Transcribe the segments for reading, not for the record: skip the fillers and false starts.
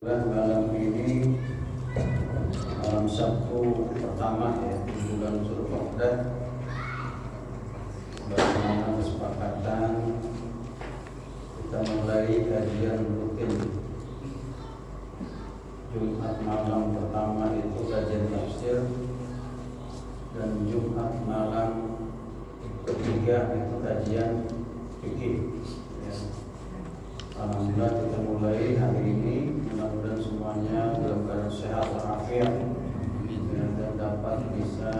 Malam ini malam Sabtu pertama ya di bulan Zulqa'dah, bagaimana kesepakatan kita mulai kajian rutin. Jumat malam pertama itu kajian tafsir, dan Jumat malam ketiga itu kajian fikih. Alhamdulillah kita mulai hari ini, mudah-mudahan semuanya dalam keadaan sehat walafiat dan dapat bisa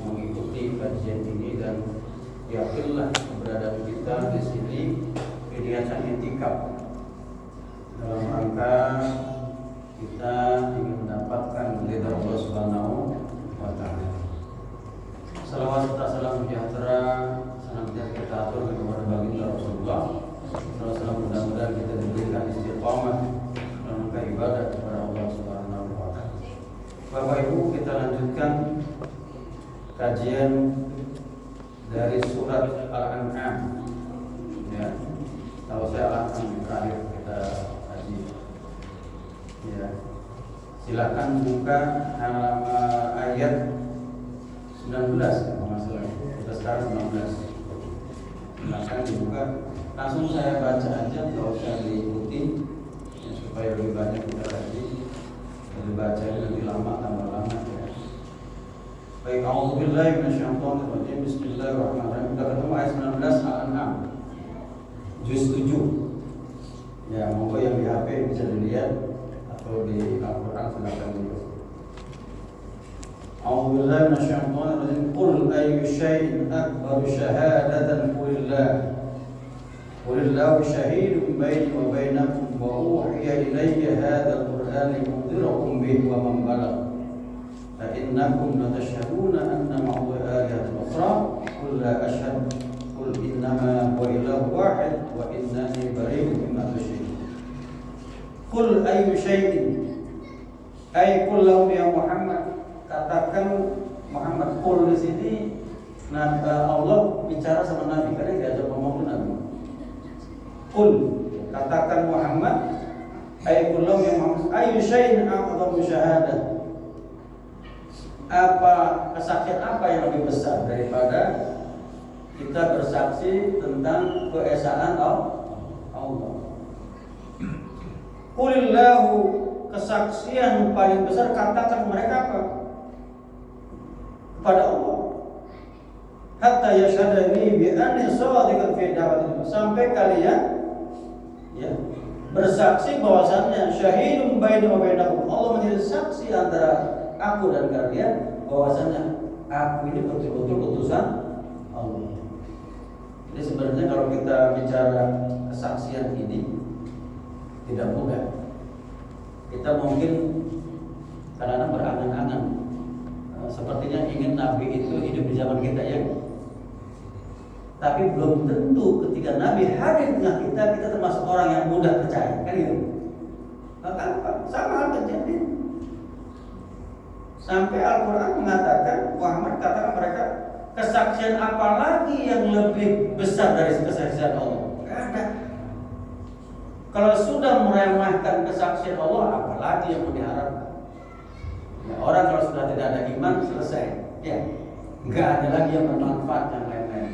mengikuti kajian ini, dan yakinlah keberadaan kita di sini niatan i'tikaf dalam rangka kita ingin mendapatkan ridha Allah Subhanahu wa taala. Salawat serta salam sejahtera senantiasa kita atur kepada baginda Rasulullah. Salam mudah-mudahan kita diberikan istiqamah dalam ibadah kepada Allah Subhanahu wa taala. Bapak Ibu, kita lanjutkan kajian dari surat Al-An'am. Ya. Kalau saya Al-An'am terakhir kita kaji. Ya. Silakan buka halaman ayat 19 kalau nggak salah. Kita sekarang 19. Silakan dibuka. Langsung saya baca aja, kalau saya diikuti ya, supaya lebih banyak kita kaji. Jadi baca lebih lama tambah lama ya. Baik, a'udzubillahi minasyaitonirrajim. Bismillahirrahmanirrahim. Kita ketemu ayat 19 Al-An'am juz 7. Ya, monggo yang di HP bisa dilihat atau di Al-Qur'an silakan dilihat. A'udzubillahi minasyaitonirrajim. Qul ayyu syai'in akbaru syahadatan qulillah. Walillahu syahidun baini wa bainakum wa uhiya ilayya hadzal qur'an liunzirakum bihi wa man balagh fa innakum latashhaduna anna ma'ahu ayatan ukhra qul la ashhadu qul innama huwa ilahu wahid wa innani bari'un mimma tusyrikun. Qul ayyu syai'in ay qul lahum ya Muhammad, katakan Muhammad. Qul di sini Allah bicara sama Nabi, karena diajak ngomong ke Nabi. Qul, katakan Muhammad, aykulum yang Muhammad, ayu syai'in a'dhamu syahadah. Apa kesaksian apa yang lebih besar daripada kita bersaksi tentang keesaan Allah? Qulillahu, kesaksian paling besar katakan mereka apa? Kepada Allah. Hatta yashhadani bi anni shadiqan fi da'wati, sampai kalian ya bersaksi bahwasannya syahidun baini wa bainakum, Allah menjadi saksi antara aku dan kalian bahwasannya aku ini betul-betul utusan Allah. Jadi sebenarnya kalau kita bicara kesaksian ini tidak mudah. Kita mungkin kadang-kadang berangan-angan, sepertinya ingin Nabi itu hidup di zaman kita ya. Tapi belum tentu ketika Nabi hadir di tengah kita, kita termasuk orang yang mudah percaya, kan gitu. Maka sama hal terjadi. Sampai Al-Quran mengatakan, Muhammad katakan mereka, kesaksian apa lagi yang lebih besar dari kesaksian Allah? Tidak ada. Kalau sudah meremehkan kesaksian Allah, apalagi yang mau diharapkan? Ya, orang kalau sudah tidak ada iman, selesai. Ya, nggak ada lagi yang bermanfaat yang lain-lain.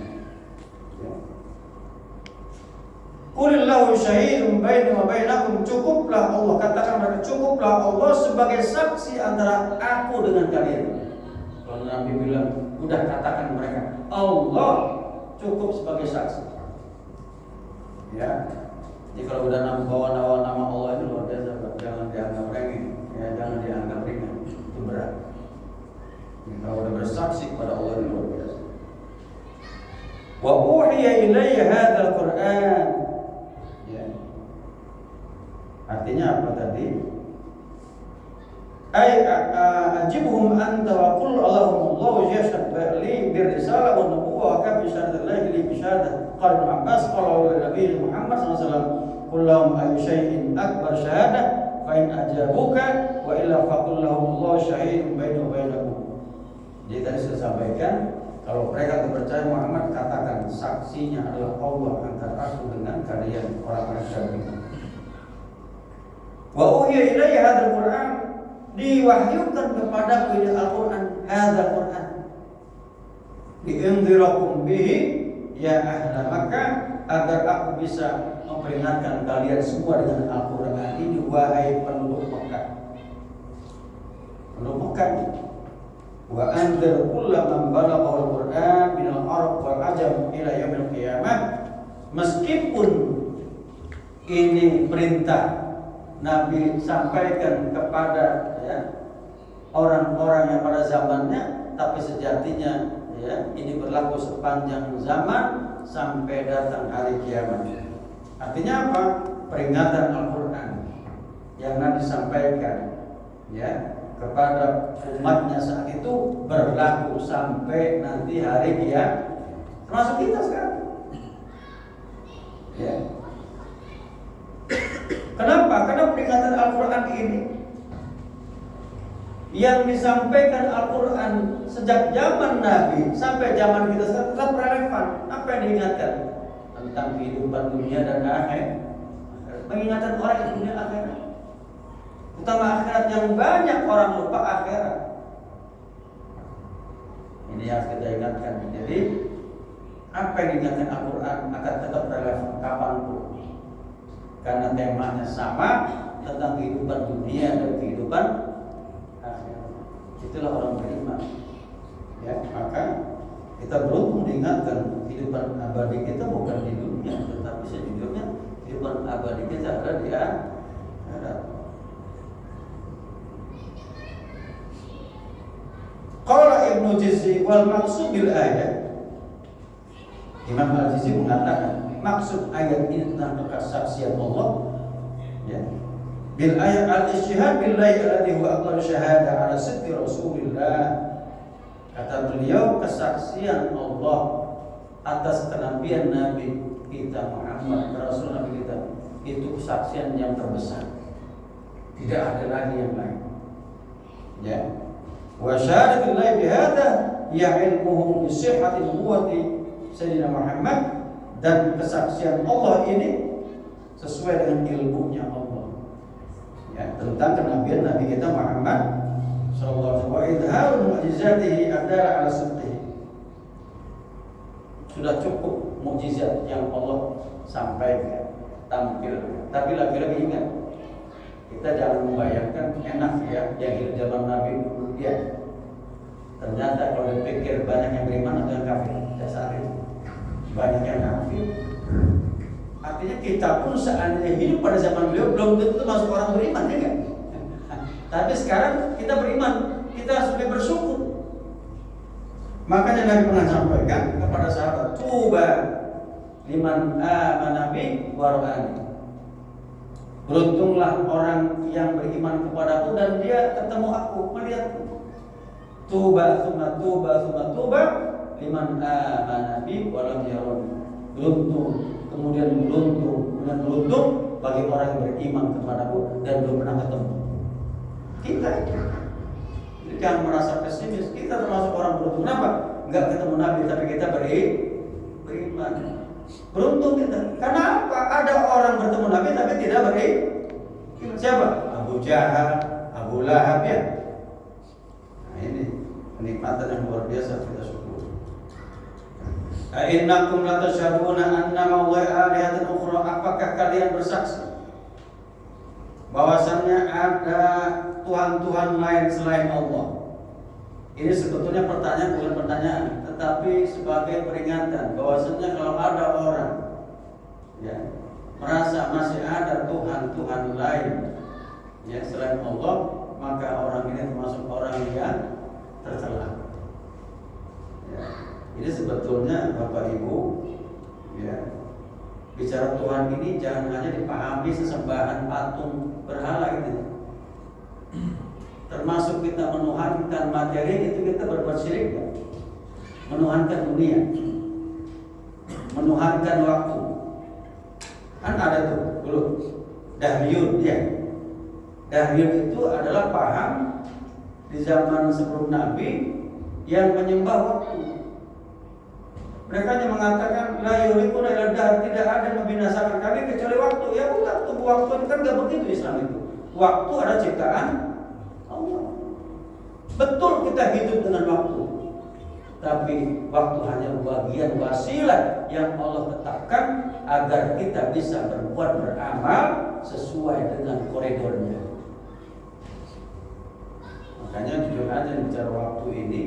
Qulillahu syahidun baini wa bainakum, cukuplah Allah, katakan mereka, cukuplah Allah sebagai saksi antara aku dengan kalian. Kalau Nabi bilang, udah katakan mereka, Allah cukup sebagai saksi. Ya. Jadi kalau udah bawa nama Allah itu luar biasa, jangan dianggap remeh, ya, jangan dianggap ringan, itu berat. Kalau udah bersaksi kepada Allah itu luar biasa. Wa uhiya ilayya hadzal Qur'an. Artinya apa tadi? Ay ajibhum anta wa qul Allahu yashhadu li birrisalah wa nubuwwah wa kafa syahadallahi li bishadah. Qala Ibnu Abbas qala Nabi Muhammad sallallahu alaihi wasallam qul lahum ayyu syai'in akbar syahadah fa in ajabuka wa illa faqul lahum Allahu syahidun baini wa bainakum. Jadi tadi saya sampaikan, kalau mereka percaya Muhammad, katakan saksinya adalah Allah antara aku dengan kalian orang-orang kafir. Wa uhiya ilayya hadzal Qur'an, diwahyukan kepadaku ini Al-Qur'an, hadzal Qur'an. Li'unzirakum bihi ya ahla Makkah, agar aku bisa memperingatkan kalian semua dengan Al-Qur'an ini, wahai penduduk Mekah. Penduduk Mekah. Wa anzir kullaman balagha al-Qur'an minal Arab wal Ajam ila yaumil qiyamah. Meskipun ini perintah Nabi sampaikan kepada orang-orang yang pada zamannya, tapi sejatinya ini berlaku sepanjang zaman sampai datang hari kiamat. Artinya apa? Peringatan Al-Quran yang Nabi sampaikan kepada umatnya saat itu berlaku sampai nanti hari kiamat, termasuk kita sekarang. Kenapa? Karena peringatan Al-Quran ini yang disampaikan Al-Quran sejak zaman Nabi sampai zaman kita sekarang tetap relevan. Apa yang diingatkan? Tentang kehidupan dunia dan akhirat. Mengingatkan orang di dunia akhirat, utama akhirat, yang banyak orang lupa akhirat. Ini yang kita ingatkan. Jadi apa yang diingatkan Al-Quran akan tetap relevan kapanpun, karena temanya sama, tentang kehidupan dunia dan kehidupan akhirat. Itulah orang beriman. Maka kita beruntung diingatkan kehidupan abadi kita bukan di dunia, tetapi sejujurnya kehidupan abadi kita ada di akhirat. Qala Ibnu Jizzi wal maksud bil ayat, Imam Al-Jizzi mengatakan maksud ayat ini tentang kesaksian Allah, bil ayat al-isyhad billahi alladhi huwa aqallu syahada ala sidqi Rasulillah. Kata beliau, kesaksian Allah atas kenabian Nabi kita Muhammad, Rasul Nabi kita, itu kesaksian yang terbesar. Tidak ada lagi yang lain. Wa syahadatullahi bihadza ya ilmuhu bi sihhati nubuwwati Sayyidina Muhammad, dan kesaksian Allah ini sesuai dengan ilmunya Allah tentang kenabian Nabi kita Muhammad sallallahu alaihi wasallam. Wa idharul mu'jizatihi adala ala sidqihi. Sudah cukup mukjizat yang Allah sampaikan, tampil. Tapi lagi-lagi ingat, kita jangan membayangkan enak yang hidup zaman Nabi dulu ternyata kalau dipikir banyak yang beriman atau yang kafir. Dasar itu banyak yang kafir. Artinya kita pun seandainya hidup pada zaman beliau belum tentu masuk orang beriman, kan? Tapi sekarang kita beriman, kita harus lebih bersyukur. Makanya Nabi pernah sampaikan kepada sahabat, tuba liman amana bi wa ra'ani. Beruntunglah orang yang beriman kepadaku dan dia ketemu aku, melihatku. Tuba tsumma tuba liman amana bi wa lam yarani. Beruntung, kemudian beruntung bagi orang yang beriman kepadaku dan belum pernah ketemu. Kita jadi jangan merasa pesimis. Kita termasuk orang beruntung. Kenapa? Enggak ketemu Nabi tapi kita beriman. Beruntung kita. Karena apa? Ada orang bertemu Nabi tapi tidak beriman. Siapa? Abu Jahal, Abu Lahab Nah ini kenikmatan yang luar biasa, kita syukur. Innakum la tasyhaduna anna mawai'a alihatan ukhra. Apakah kalian bersaksi bahwasannya ada Tuhan-Tuhan lain selain Allah? Ini sebetulnya pertanyaan, bukan pertanyaan, tetapi sebagai peringatan bahwasannya kalau ada orang merasa masih ada Tuhan-Tuhan lain selain Allah, maka orang ini termasuk orang yang tercela. Ini sebetulnya Bapak Ibu, bicara Tuhan ini jangan hanya dipahami sesembahan patung berhala gitu. Termasuk kita menuhankan materi, itu kita berbuat syirik. Menuhankan dunia, menuhankan waktu. Kan ada tuh dulu Dahyun Dahyun itu adalah paham di zaman sebelum Nabi yang menyembah waktu. Mereka hanya mengatakan la yulikuna ila dahr, tidak ada yang membinasakan kami kecuali waktu. Ya bukan, tunggu waktu itu kan enggak begitu Islam itu. Waktu adalah ciptaan Allah. Betul kita hidup dengan waktu, tapi waktu hanya bagian wasilah yang Allah tetapkan agar kita bisa berbuat beramal sesuai dengan koridornya. Makanya jujur aja bicara waktu ini,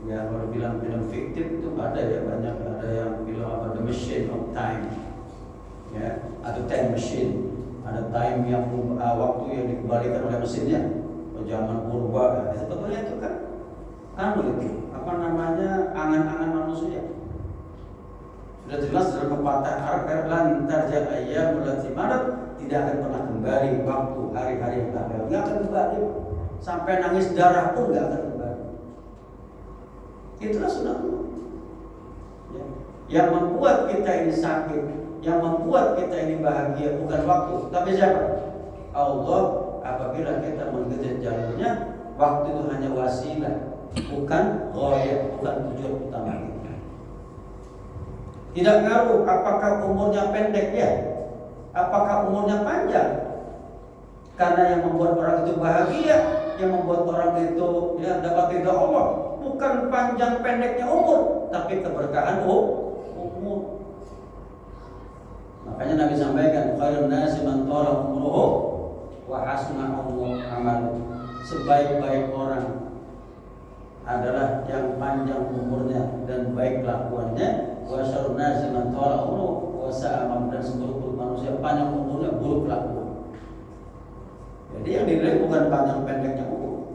ya kalau bilang film fiktif itu ada ya, banyak ada yang bilang apa, the machine of time, ya, atau time machine, ada time yang waktu yang dikembalikan oleh mesinnya, zaman purba, ya, sebetulnya itu kan itu apa namanya, angan-angan manusia. Sudah jelas dalam pepatah Arab, lan tarja ayyamul lati madat, tidak akan pernah kembali waktu hari-hari yang lalu, nggak akan kembali. Sampai nangis darah pun nggak akan kembali. Itulah sunatullah. Ya. Yang membuat kita ini sakit, yang membuat kita ini bahagia bukan waktu, tapi siapa? Allah. Apabila kita mengejar jalurnya, waktu itu hanya wasilah, bukan ghayah, bukan tujuan utama kita. Tidak ngaruh apakah umurnya pendek ya, apakah umurnya panjang. Karena yang membuat orang itu bahagia, yang membuat orang itu ya dapat ridha Allah, bukan panjang pendeknya umur, tapi keberkahan umur. Makanya Nabi sampaikan, khairun nasi man tala umruhu wa hasuna amaluhu. Sebaik-baik orang adalah yang panjang umurnya dan baik kelakuannya. Wa syarrun nasi man tala umruhu wa sa'a amaluhu. Dan seburuk-buruk manusia panjang umurnya, buruk kelakuan. Jadi yang dinilai bukan panjang pendeknya umur.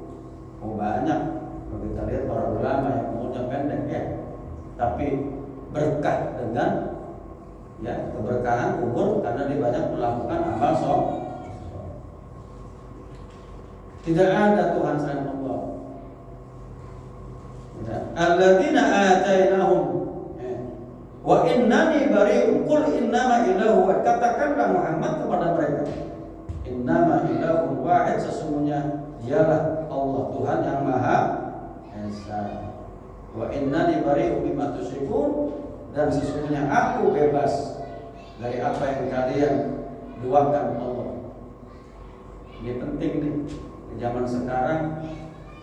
Oh banyak, kalau kita lihat para ulama yang umurnya pendek ya, tapi berkah dengan ya keberkahan umur karena dia banyak melakukan amal soleh. Tidak ada Tuhan selain Allah. Alladzina atainahum wa innani bari'un qul innama ilahu wa, katakanlah Muhammad kepada mereka, innama ilahun wahid, sesungguhnya dialah Allah Tuhan yang Maha Esa. Wa innani bari'un mimma tusyrikun, dan sesungguhnya aku bebas dari apa yang kalian duakan Allah. Ini penting nih. Di zaman sekarang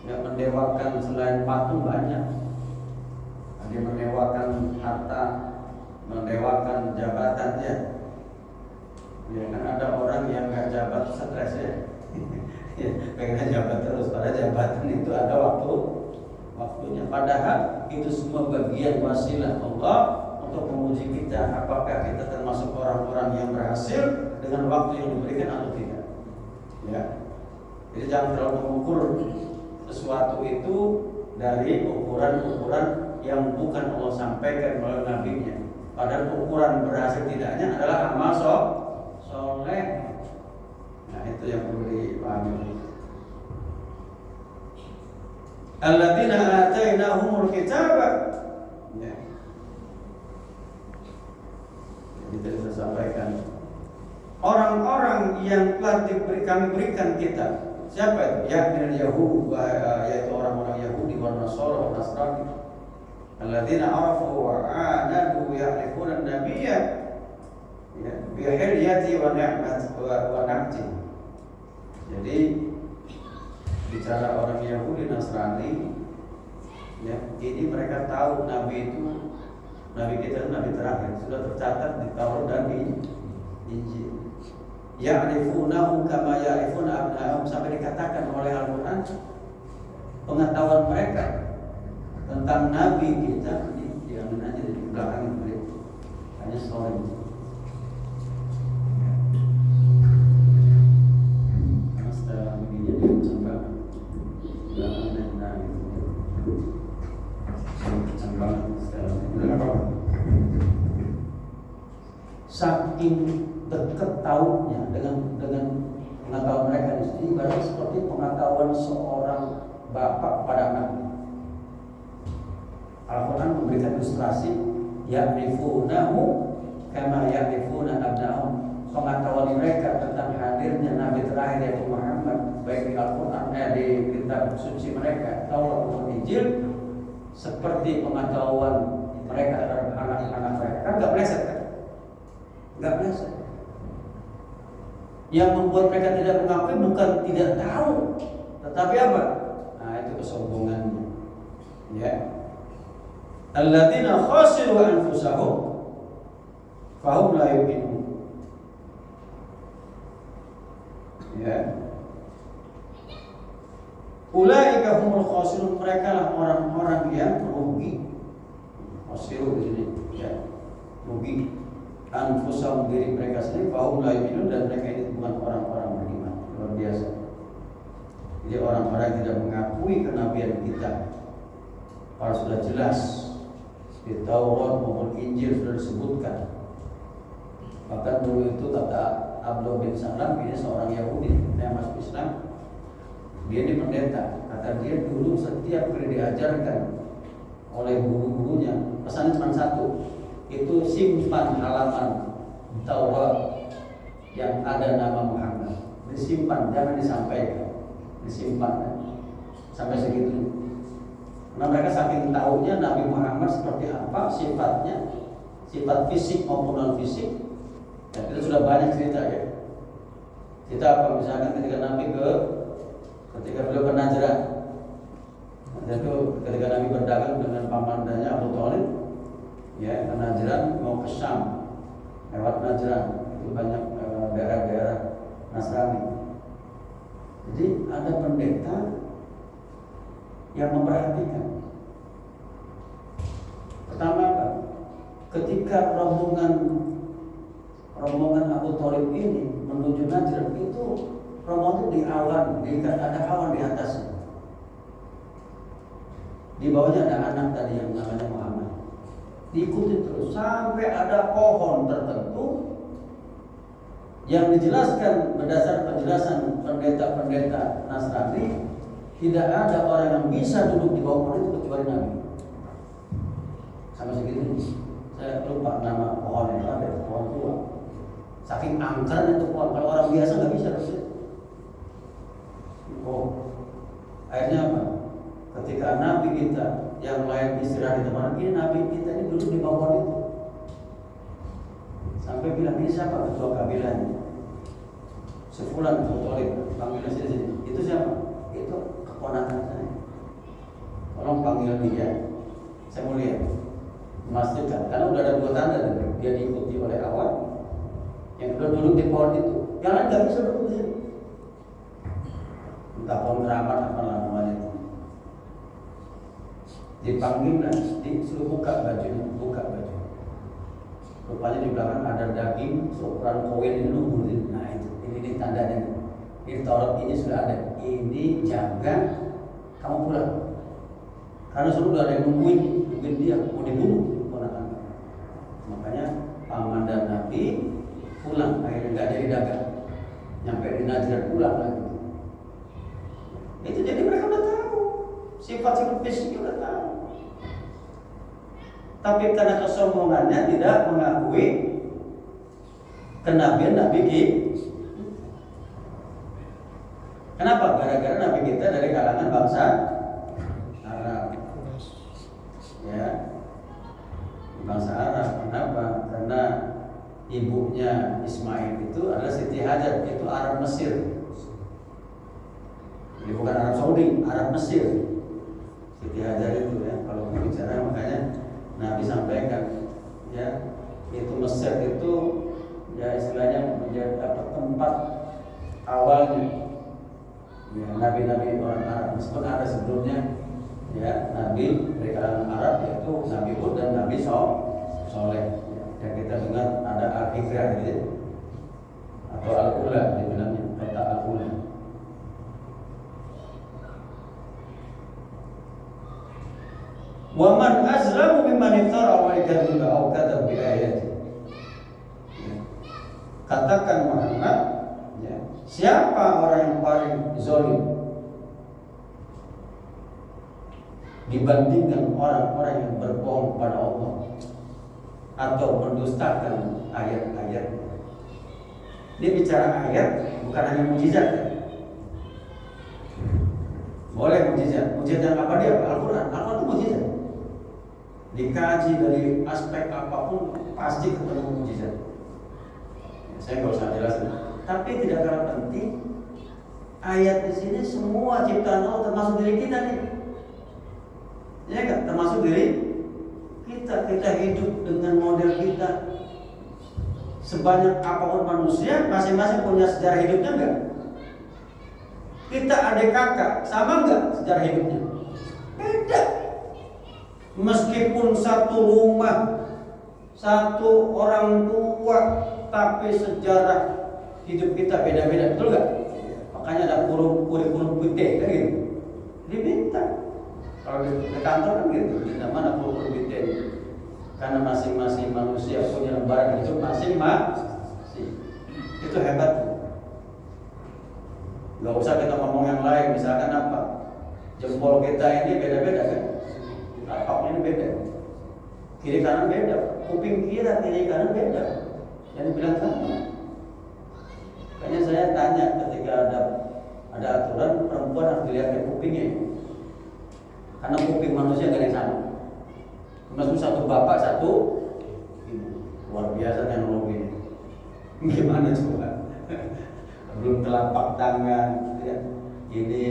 yang mendewakan selain patung banyak. Ada yang mendewakan harta, mendewakan jabatan ya. Ya kan ada orang yang nggak jabat stres ya, pengen jabat terus. Pada jabatan itu ada waktunya. Padahal itu semua bagian wasilah Allah untuk menguji kita, apakah kita termasuk orang-orang yang berhasil dengan waktu yang diberikan atau tidak. Ya, jadi jangan terlalu mengukur sesuatu itu dari ukuran-ukuran yang bukan Allah sampaikan melalui nabinya. Padahal ukuran berhasil tidaknya adalah amal soleh. Nah itu yang perlu dipahami. Alladzina atainahumul kitaba. Ya. Jadi tadi saya sampaikan, orang-orang yang telah kami berikan kitab. Siapa itu? Yakni Yahud, yaitu orang-orang Yahudi wa Nasara wa Nasrani. Alladzina arafu wa anadu ya'rifuna an-nabiyya bihilyati wa ni'mat wa na'ti. Jadi bicara orang Yahudi Nasrani, ya, ini mereka tahu Nabi itu, Nabi kita itu Nabi terakhir, sudah tercatat di Taurat dan di Injil. Ya'rifunahu kama ya'rifuna abna'ahum, sampai dikatakan oleh Al-Quran pengetahuan mereka tentang Nabi kita ini diamin aja di belakang itu, hanya story. Karena setelah begini dia cembang belakang dan Nabi cembang setelah belakang. Saking dekat tahunya dengan pengetahuan mereka di sini, berarti seperti pengetahuan seorang bapak pada anaknya. Al-Quran memberikan ilustrasi, ya'rifunahu kama ya'rifuna abna'ahum. Pengetahuan mereka tentang hadirnya Nabi terakhir yaitu Muhammad, baik di Al-Quran di kitab suci mereka, Taurat maupun Injil, seperti pengetahuan mereka terhadap anak-anak mereka. Kan nggak meleset kan? Nggak meleset. Yang membuat mereka tidak mengakui bukan tidak tahu, tetapi apa? Nah, itu kesombongannya. Ya. Alladzina khasiru anfusahum fahum la yu'minun. Ya. Ulaika humul khasirun, mereka lah orang-orang yang rugi. Khasiru di sini, ya. Rugi anfusahum, diri mereka sendiri, fahum la yu'minun, dan mereka ini bukan orang-orang beriman. Luar biasa. Jadi orang-orang yang tidak mengakui kenabian kita. Kalau sudah jelas di Taurat maupun Injil sudah disebutkan. Bahkan dulu itu kata Abdullah bin Salam, ini seorang Yahudi yang masuk Islam. Dia ini pendeta. Kata dia dulu setiap kali diajarkan oleh guru-gurunya, pesannya cuma satu, itu simpan halaman Taurat yang ada nama Muhammad. Disimpan, jangan disampaikan. Disimpan sampai segitu. Karena mereka saking tahunya Nabi Muhammad seperti apa sifatnya, sifat fisik maupun non fisik. Ya, kita sudah banyak cerita ya. Kita apa misalkan ketika beliau ke Najran, itu ketika Nabi berdagang dengan pamannya Abu Thalib, ya ke Najran mau ke Syam, lewat Najran itu banyak daerah-daerah Nasrani. Jadi ada pendeta yang memperhatikan. Pertama apa? Ketika rombongan Abu Thalib ini menuju Najran, itu rombongan di awan, ada awan di atasnya. Di bawahnya ada anak tadi yang namanya Muhammad. Diikuti terus sampai ada pohon tertentu yang dijelaskan berdasar penjelasan pendeta-pendeta Nasrani, tidak ada orang yang bisa duduk di bawah pohon itu kecuali Nabi. Sama segitu. Saya lupa nama pohon yang ada, pohon tua. Saking angker itu pohon, kalau orang biasa nggak bisa. Oh, akhirnya apa? Ketika Nabi kita yang lain istirahat di tempat ini, Nabi kita ini duduk di bawah pohon itu. Sampai bilang, ini siapa ketua kabilahnya? Sefulan Abu Thalib, panggilnya sini. Itu siapa? Itu keponakan saya. Tolong panggil dia. Saya mau lihat. Memastikan, karena udah ada dua tanda dia diikuti oleh awan. Yang kedua duduk di pohon itu. Yang lain nggak bisa duduk di sini. Entah pohon keramat apa namanya itu. Dipanggil dan disuruh buka bajunya, Rupanya di belakang ada daging seukuran koin ini nunggu. Nah ini tandanya. Ini Taurat ini sudah ada. Ini jaga kamu pulang. Karena sudah ada yang nungguin dia mau dibunuh ponakan. Makanya paman dan Nabi pulang, akhirnya nggak jadi dagang. Nyampe di Najran pulang lagi. Itu jadi mereka udah tahu sifat-sifat fisiknya udah tahu. Tapi karena kesombongannya tidak mengakui kenabian Nabi kita. Kenapa? Gara-gara Nabi kita dari kalangan bangsa Arab. Ya, bangsa Arab. Kenapa? Karena ibunya Ismail itu adalah Siti Hajar, itu Arab Mesir. Jadi bukan Arab Saudi, Arab Mesir. Siti Hajar itu ya, kalau bicara makanya Nabi sampaikan, ya itu Mesir itu ya istilahnya menjadi tempat awalnya. Ya, nabi-nabi orang Arab, meskipun ada sebelumnya ya nabi dari kalangan Arab, yaitu Nabi Hud dan Nabi Soleh. Yang kita dengar ada Al-Hijrah gitu, atau Al-Ula dibilangnya, kota Al-Ula. Wa man azlamu mimman iftara wa yakdziba aw kadzaba bi ayati. Katakan Muhammad, ya, siapa orang yang paling zalim dibandingkan orang-orang yang berbohong kepada Allah atau mendustakan ayat-ayat. Dia bicara ayat bukan hanya mukjizat. Boleh mukjizat. Mukjizat yang apa dia? Al-Quran. Al-Quran itu mukjizat. Dikaji dari aspek apapun pasti ketemu mukjizat. Saya nggak usah jelasin. Tapi tidak kalah penting, ayat di sini semua ciptaan Allah termasuk diri kita nih. Ya kan? Termasuk diri kita. Kita hidup dengan model kita. Sebanyak apapun manusia, masing-masing punya sejarah hidupnya enggak? Kita adik kakak, sama enggak sejarah hidupnya? Beda. Meskipun satu rumah, satu orang tua, tapi sejarah hidup kita beda-beda, betul nggak? Makanya ada kurikulum vitae kan gitu. Diminta. Kalau di kantor kan gitu, di mana kurikulum vitae? Karena masing-masing manusia punya lembaran hidup masing-masing. Itu hebat. Nggak usah kita ngomong yang lain, misalkan apa? Jempol kita ini beda-beda kan? Tapaknya ini beda. Kiri kanan beda. Kuping kiri kanan beda. Yang bilang sama. Makanya saya tanya ketika ada aturan perempuan harus dilihat kupingnya. Karena kuping manusia gak ada yang sama. Maksudnya satu bapak satu ibu. Luar biasa teknologi. Gimana coba? Belum telapak tangan, ya. Ini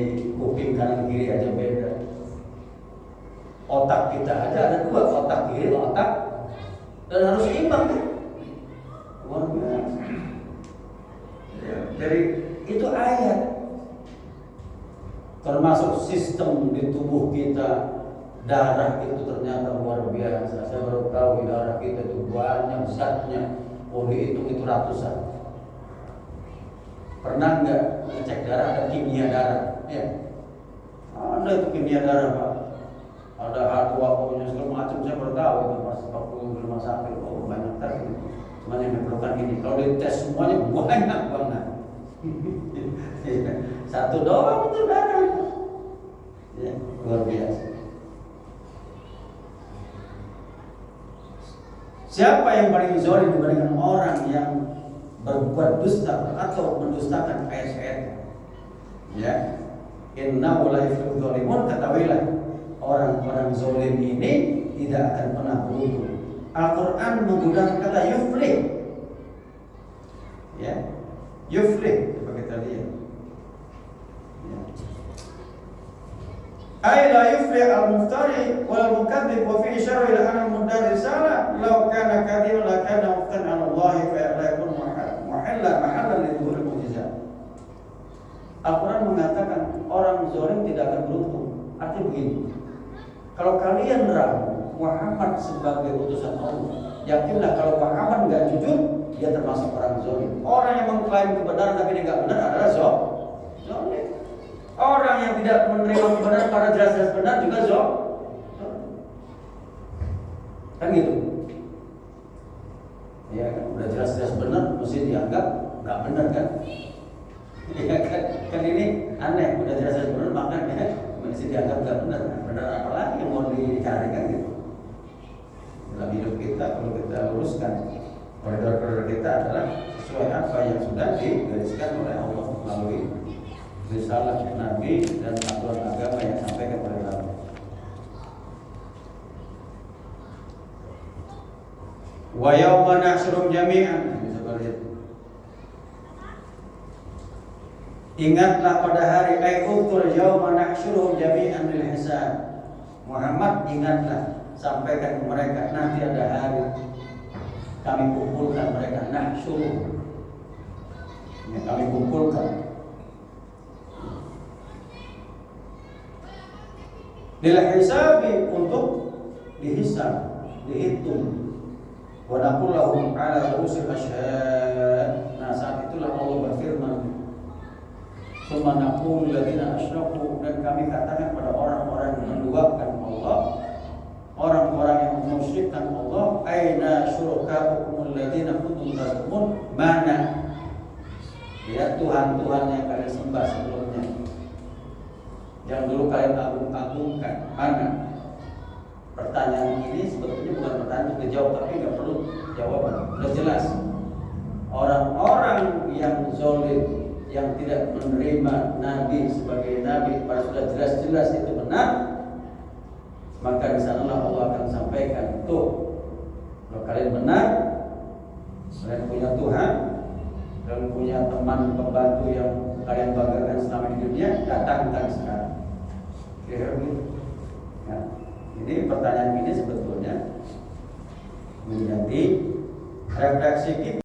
kuping kanan kiri aja beda. Otak kita aja ada dua, otak kiri, otak, dan harus seimbang kan? Luar biasa. Dari itu ayat, termasuk sistem di tubuh kita, darah itu ternyata luar biasa. Saya baru tahu darah kita itu banyak zatnya, dihitung itu ratusan. Pernah nggak ngecek darah, ada kimia darah? Ya, ada itu kimia darah Pak. Ada H2O nya segala macam, saya baru tahu itu pas waktu di rumah sakit. Oh banyak tadi. Cuman yang diperlukan ini, kalau dites semuanya banyak banget. Satu doang itu darah. Ya, luar biasa. Siapa yang paling zalim dibandingkan orang yang berbuat dusta atau mendustakan ayat-ayat? Ya, innahu la yuflihul zalimun, ketahuilah orang-orang zalim ini tidak akan pernah beruntung. Al-Quran menggunakan kata yuflih. Ya, yuflih. Coba kita lihat. Ya. Ay la yuflih al-muftari wal mukadzib wa fi isyara ila anna al-mudar risalah law kana kadhiban la kana muftan 'ala Allah fa la yakun mahallan li dhuhur al-mu'jizat. Al-Quran mengatakan orang zalim tidak akan beruntung. Artinya begini. Kalau kalian ragu Muhammad sebagai utusan Allah, yakinlah kalau Muhammad nggak jujur, dia termasuk orang zalim. Orang yang mengklaim kebenaran tapi dia nggak benar adalah zalim. Orang yang tidak menerima kebenaran pada jelas-jelas benar juga zalim. Kan gitu. Ya kan, udah jelas-jelas benar mesti dianggap nggak benar kan? Ya kan ini aneh, udah jelas-jelas benar makanya mesti dianggap nggak benar. Benar apa lagi yang mau dicari kan gitu? Dalam hidup kita kalau kita luruskan koridor-koridor kita adalah sesuai apa yang sudah digariskan oleh Allah melalui risalah Nabi dan aturan agama yang sampaikan oleh Allah. Wa yauma nahsyurum jami'an. Ingatlah pada hari ayutul yauma nahsyurum jami'an lil hisab. Muhammad ingatlah, sampaikan ke mereka nanti ada hari kami kumpulkan mereka, nahsyurum. Ya, kami kumpulkan. Lil hisabi, untuk dihisab, dihitung. Wa naqulu lahum ala rusul asyhad. Nah, saat itulah Allah berfirman, "Tsumma naqulu alladziina asyraku," dan kami katakan pada orang-orang yang menduakan Allah, orang-orang yang memusyrikkan Allah, "Aina syurakaukum alladziina kuntum tazumun?" Mana ya Tuhan-Tuhan yang kalian sembah sebelumnya, yang dulu kalian agung-agungkan, mana? Pertanyaan ini sebetulnya bukan pertanyaan untuk dijawab, tapi nggak perlu jawaban, sudah jelas. Orang-orang yang zalim, yang tidak menerima Nabi sebagai Nabi, pada sudah jelas-jelas itu benar, maka di sanalah Allah akan sampaikan, tuh, kalau kalian benar, kalian punya Tuhan, dan punya teman pembantu yang kalian banggakan selama di dunia, datang sekarang. Kira begitu. Nah, ini pertanyaan ini sebetulnya menjadi refleksi kita.